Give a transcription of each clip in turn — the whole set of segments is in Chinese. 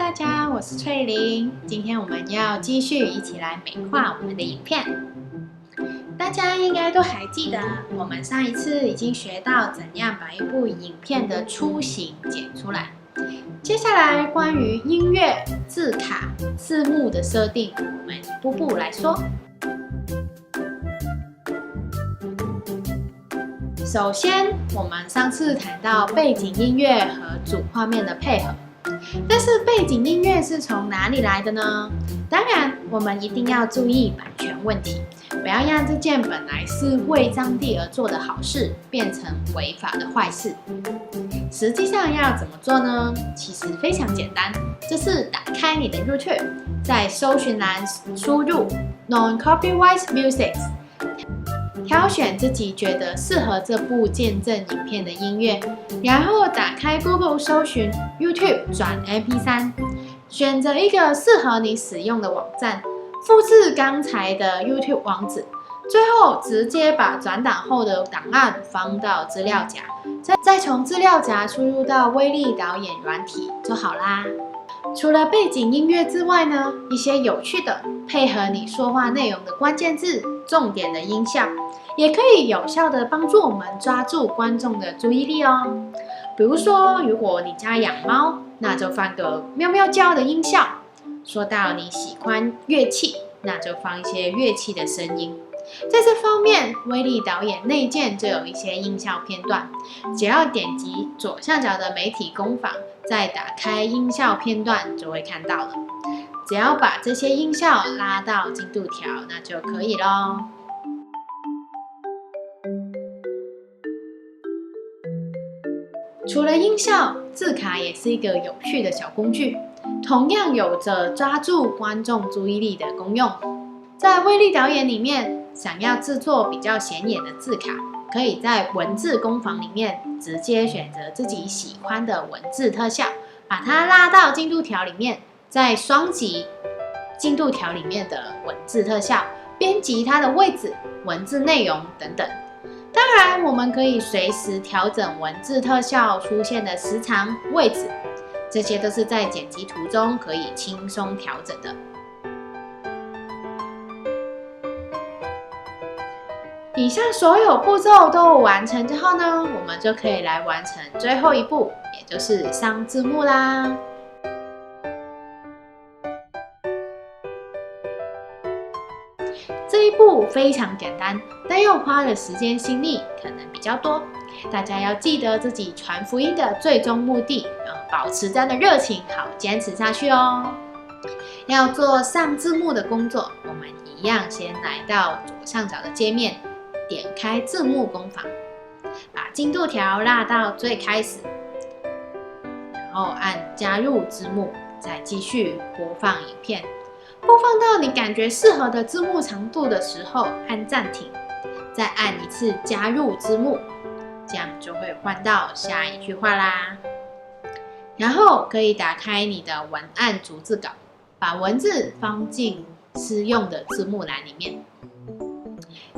大家，我是翠玲。今天我们要继续一起来美化我们的影片。大家应该都还记得，我们上一次已经学到怎样把一部影片的雏形剪出来。接下来关于音乐、字卡、字幕的设定，我们一步步来说。首先，我们上次谈到背景音乐和主画面的配合。但是背景音乐是从哪里来的呢？当然，我们一定要注意版权问题，不要让这件本来是为当地而做的好事变成违法的坏事。实际上要怎么做呢？其实非常简单，就是打开你的 YouTube， 在搜寻栏输入 Non-Copyright Music， 挑选自己觉得适合这部见证影片的音乐，然后打开 Google 搜寻 YouTube 转 MP3， 选择一个适合你使用的网站，复制刚才的 YouTube 网址，最后直接把转档后的档案放到资料夹，再从资料夹输入到威力导演软体就好啦。除了背景音乐之外呢，一些有趣的配合你说话内容的关键字、重点的音效，也可以有效的帮助我们抓住观众的注意力哦。比如说，如果你家养猫，那就放个喵喵叫的音效；说到你喜欢乐器，那就放一些乐器的声音。在这方面，威力导演内建就有一些音效片段，只要点击左下角的媒体工坊，再打开音效片段就会看到了。只要把这些音效拉到进度条，那就可以咯。除了音效，字卡也是一个有趣的小工具，同样有着抓住观众注意力的功用。在威力导演里面，想要制作比较显眼的字卡，可以在文字工坊里面直接选择自己喜欢的文字特效，把它拉到进度条里面，再双击进度条里面的文字特效，编辑它的位置、文字内容等等。当然，我们可以随时调整文字特效出现的时长、位置，这些都是在剪辑途中可以轻松调整的。以上所有步骤都完成之后呢，我们就可以来完成最后一步，也就是上字幕啦。这一步非常简单，但又花的时间心力可能比较多。大家要记得自己传福音的最终目的，保持这样的热情，好坚持下去哦。要做上字幕的工作，我们一样先来到左上角的界面，点开字幕工坊，把进度条拉到最开始，然后按加入字幕，再继续播放影片。播放到你感觉适合的字幕长度的时候，按暂停，再按一次加入字幕，这样就会换到下一句话啦。然后可以打开你的文案逐字稿，把文字放进适用的字幕栏里面。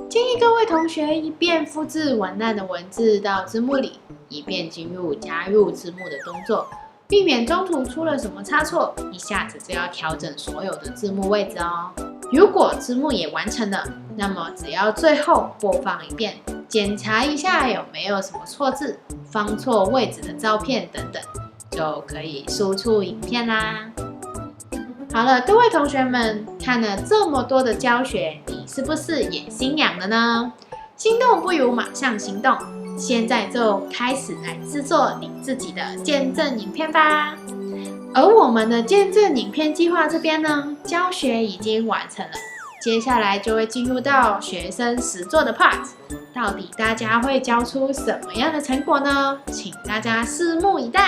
建议各位同学一边复制文案的文字到字幕里，一边进入加入字幕的动作，避免中途出了什么差错，一下子就要调整所有的字幕位置哦。如果字幕也完成了，那么只要最后播放一遍，检查一下有没有什么错字、放错位置的照片等等，就可以输出影片啦。好了，各位同学们，看了这么多的教学，你是不是也心痒了呢？心动不如马上行动，现在就开始来制作你自己的见证影片吧。而我们的见证影片计划这边呢，教学已经完成了，接下来就会进入到学生实作的 part。到底大家会交出什么样的成果呢？请大家拭目以待。